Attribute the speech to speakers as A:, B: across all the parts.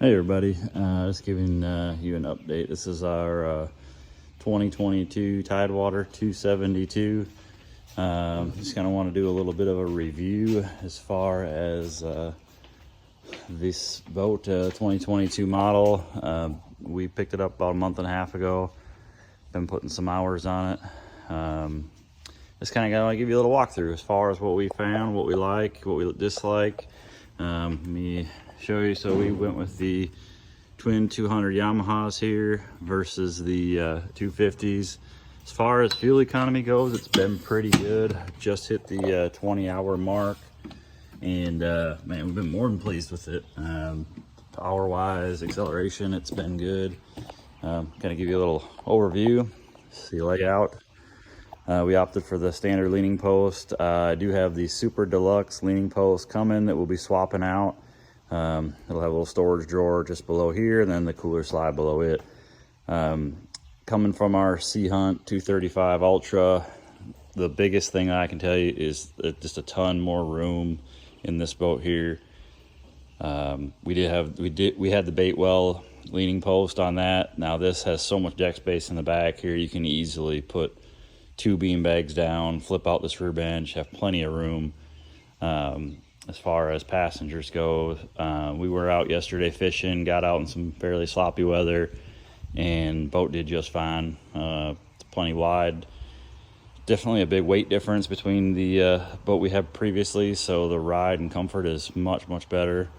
A: Hey everybody, just giving you an update. This is our 2022 Tidewater 272. Just kind of want to do a little bit of a review as far as this boat, 2022 model. We picked it up about a month and a half ago. Been putting some hours on it. Just kind of want to give you a little walkthrough as far as what we found, what we like, what we dislike. Let me show you. So we went with the twin 200 Yamahas here versus the 250s. As far as fuel economy goes, it's been pretty good. Just hit the 20-hour mark, and man, we've been more than pleased with it. Power wise, acceleration, it's been good. Kind of give you a little overview. See layout. We opted for the standard leaning post. I do have the super deluxe leaning post coming that we'll be swapping out. It'll have a little storage drawer just below here, and then the cooler slide below it. Coming from our Sea Hunt 235 Ultra, the biggest thing I can tell you is just a ton more room in this boat here. We had the bait well leaning post on that. Now this has so much deck space in the back here, you can easily put 2 bean bags down, flip out this rear bench, have plenty of room. As far as passengers go, we were out yesterday fishing, got out in some fairly sloppy weather, and boat did just fine. Plenty wide. Definitely a big weight difference between the boat we had previously, so the ride and comfort is much better.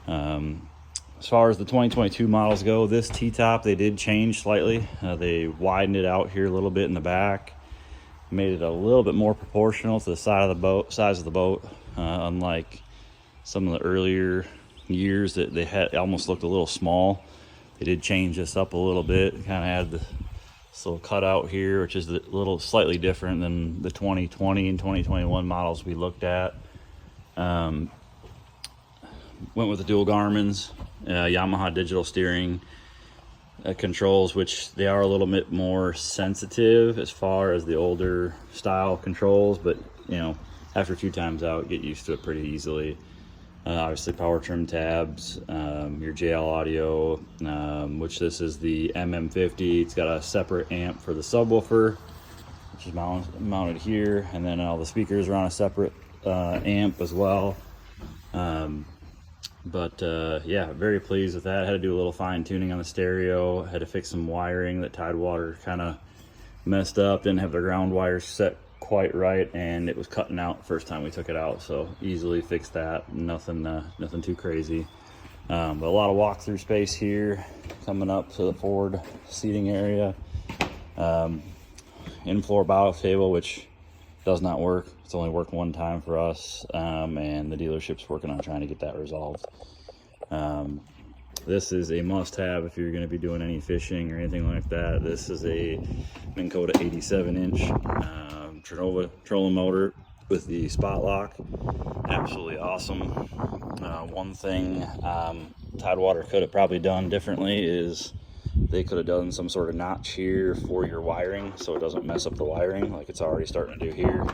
A: As far as the 2022 models go, this T-top, they did change slightly. They widened it out here a little bit in the back, made it a little bit more proportional to the size of the boat. Unlike some of the earlier years that they had, almost looked a little small. They did change this up a little bit. Kind of had this little cutout here, which is a little slightly different than the 2020 and 2021 models we looked at. Went with the dual Garmin's, Yamaha digital steering controls, which they are a little bit more sensitive as far as the older style controls, but you know, after a few times out, get used to it pretty easily. Obviously power trim tabs, your JL audio, which this is the MM50. It's got a separate amp for the subwoofer, which is mounted here, and then all the speakers are on a separate amp as well. Yeah, very pleased with that. Had to do a little fine tuning on the stereo, had to fix some wiring that Tidewater kind of messed up, didn't have the ground wires set quite right, and it was cutting out the first time we took it out, so easily fixed that. Nothing too crazy. But a lot of walk-through space here. Coming up to the forward seating area, in-floor bow table, which does not work. It's only worked one time for us, and the dealership's working on trying to get that resolved. This is a must-have if you're going to be doing any fishing or anything like that. This is a Minn Kota 87-inch trolling motor with the spot lock. Absolutely awesome. One thing Tidewater could have probably done differently is they could have done some sort of notch here for your wiring so it doesn't mess up the wiring like it's already starting to do here.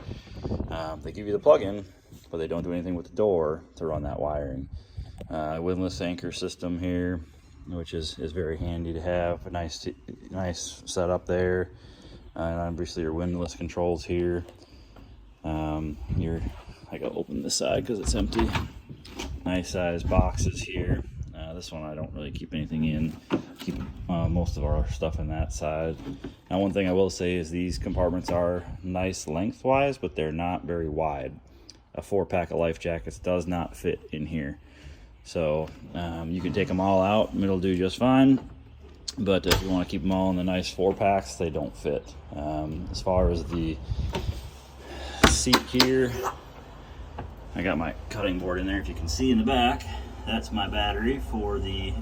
A: They give you the plug-in, but they don't do anything with the door to run that wiring. Windlass anchor system here, which is very handy to have. A nice setup there. And obviously your windlass controls here. I gotta open this side because it's empty. Nice size boxes here. This one I don't really keep anything in. Keep most of our stuff in that side. Now one thing I will say is these compartments are nice lengthwise, but they're not very wide. A 4-pack of life jackets does not fit in here. So you can take them all out, and it'll do just fine. But if you want to keep them all in the nice 4-packs, they don't fit. As far as the seat here, I got my cutting board in there. If you can see in the back, that's my battery for the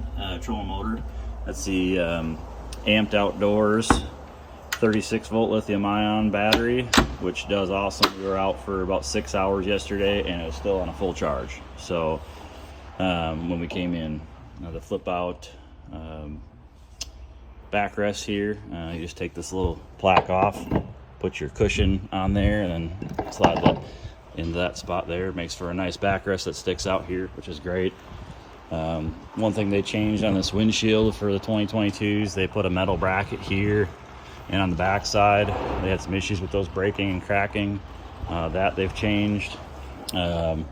A: trolling motor. That's the Amped Outdoors 36-volt lithium-ion battery, which does awesome. We were out for about 6 hours yesterday, and it was still on a full charge. So when we came in, the flip-out backrest here, you just take this little plaque off, put your cushion on there, and then slide that into that spot there. It makes for a nice backrest that sticks out here, which is great. One thing they changed on this windshield for the 2022s, they put a metal bracket here and on the back side. They had some issues with those breaking and cracking. That they've changed. The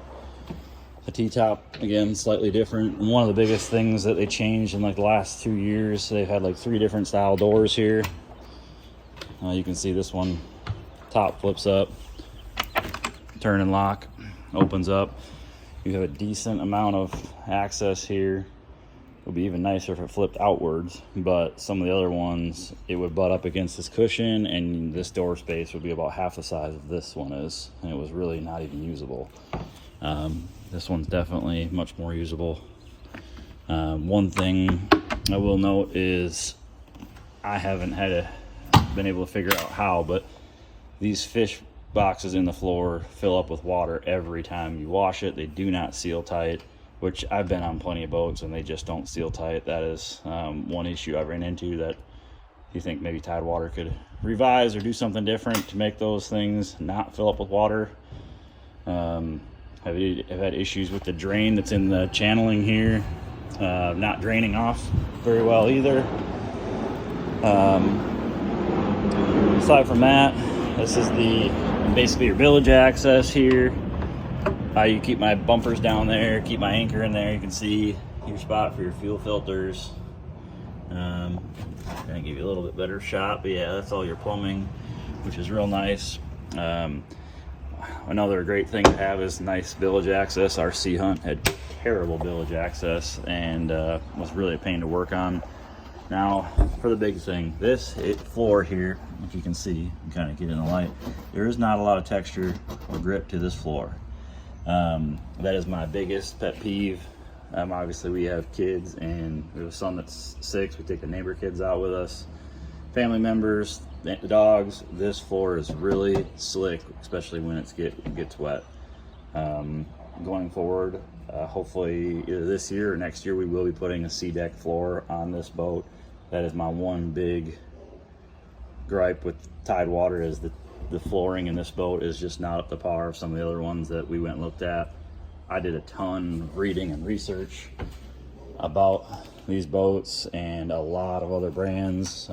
A: T-top, again, slightly different. And one of the biggest things that they changed in like the last 2 years, they've had like 3 different style doors here. You can see this one, top flips up, turn and lock, opens up. You have a decent amount of access here. It would be even nicer if it flipped outwards, but some of the other ones, it would butt up against this cushion, and this door space would be about half the size of this one is, and it was really not even usable. This one's definitely much more usable. One thing I will note is I haven't been able to figure out how, but these fish boxes in the floor fill up with water every time you wash it. They do not seal tight, which I've been on plenty of boats and they just don't seal tight. That is one issue I've ran into that you think maybe Tidewater could revise or do something different to make those things not fill up with water. I've had issues with the drain that's in the channeling here, not draining off very well either. Aside from that, this is basically your bilge access here. You keep my bumpers down there, keep my anchor in there. You can see your spot for your fuel filters. Gonna give you a little bit better shot, but yeah, that's all your plumbing, which is real nice. Another great thing to have is nice bilge access. Our Sea Hunt had terrible bilge access and was really a pain to work on. Now, for the big thing, this floor here, if you can see, you can kind of get in the light, there is not a lot of texture or grip to this floor. That is my biggest pet peeve. Obviously, we have kids, and we have a son that's 6. We take the neighbor kids out with us, family members, the dogs. This floor is really slick, especially when it gets wet. Going forward, hopefully either this year or next year, we will be putting a sea deck floor on this boat. That is my one big gripe with Tidewater, is the flooring in this boat is just not up to par of some of the other ones that we went and looked at. I did a ton of reading and research about these boats and a lot of other brands.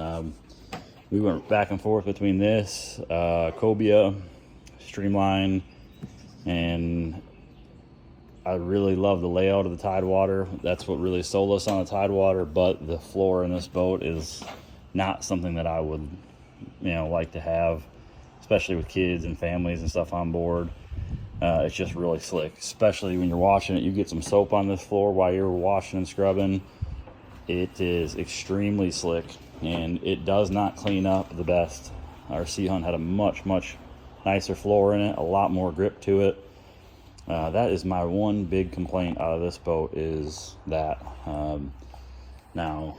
A: We went back and forth between this, Cobia, Streamline, and I really love the layout of the Tidewater. That's what really sold us on the Tidewater, but the floor in this boat is not something that I would, like to have, especially with kids and families and stuff on board. It's just really slick, especially when you're washing it. You get some soap on this floor while you're washing and scrubbing. It is extremely slick, and it does not clean up the best. Our Sea Hunt had a much nicer floor in it, a lot more grip to it. That is my one big complaint out of this boat, is that. Now,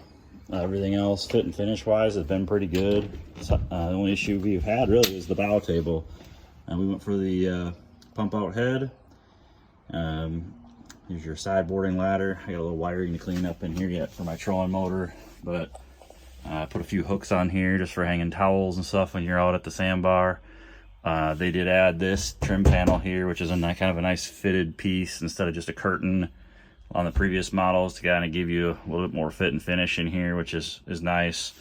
A: everything else, fit and finish wise, has been pretty good. The only issue we've had really is the bow table. And we went for the pump out head. Here's your sideboarding ladder. I got a little wiring to clean up in here yet for my trolling motor, but I put a few hooks on here just for hanging towels and stuff when you're out at the sandbar. They did add this trim panel here, which is kind of a nice fitted piece instead of just a curtain on the previous models, to kind of give you a little bit more fit and finish in here, which is nice.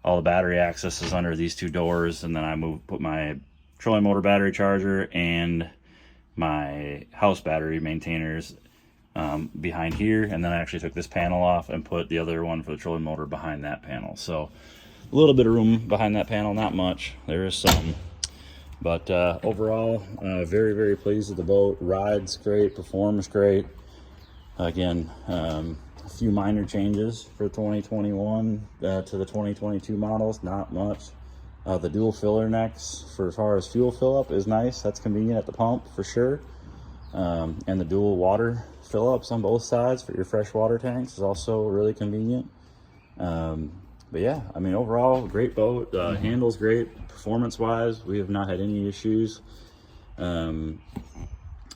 A: All the battery access is under these 2 doors, and then I put my trolling motor battery charger and my house battery maintainers behind here, and then I actually took this panel off and put the other one for the trolling motor behind that panel. So a little bit of room behind that panel, not much, there is some, but overall very pleased with the boat. Rides great, performs great. Again, a few minor changes for 2021 to the 2022 models, not much. The dual filler necks for as far as fuel fill up is nice. That's convenient at the pump for sure. And the dual water fill ups on both sides for your freshwater tanks is also really convenient. But yeah, I mean, overall, great boat. Handles great. Performance wise, we have not had any issues.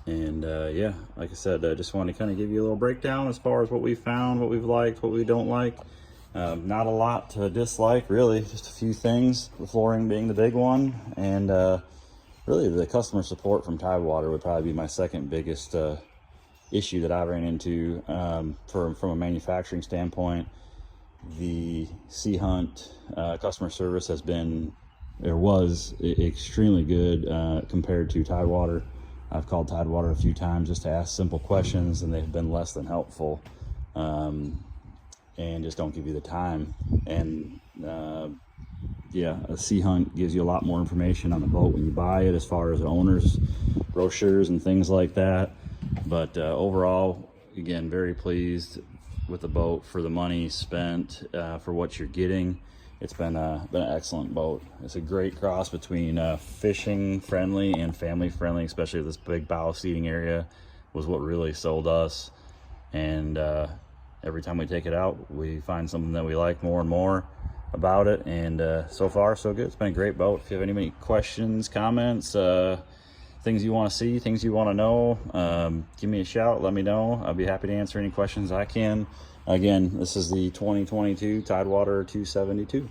A: Yeah, like I said, I just wanted to kind of give you a little breakdown as far as what we found, what we've liked, what we don't like. Not a lot to dislike, really, just a few things, the flooring being the big one, and really the customer support from Tidewater would probably be my second biggest issue that I ran into from a manufacturing standpoint. The Sea Hunt customer service was extremely good compared to Tidewater. I've called Tidewater a few times just to ask simple questions, and they've been less than helpful, and just don't give you the time. And yeah, a Sea Hunt gives you a lot more information on the boat when you buy it, as far as owners, brochures, and things like that. But overall, again, very pleased with the boat for the money spent, for what you're getting. It's been an excellent boat. It's a great cross between fishing friendly and family friendly, especially this big bow seating area was what really sold us. And every time we take it out, we find something that we like more and more about it. And so far, so good. It's been a great boat. If you have any questions, comments, things you want to see, things you want to know, give me a shout, let me know. I'll be happy to answer any questions I can. Again, this is the 2022 Tidewater 272.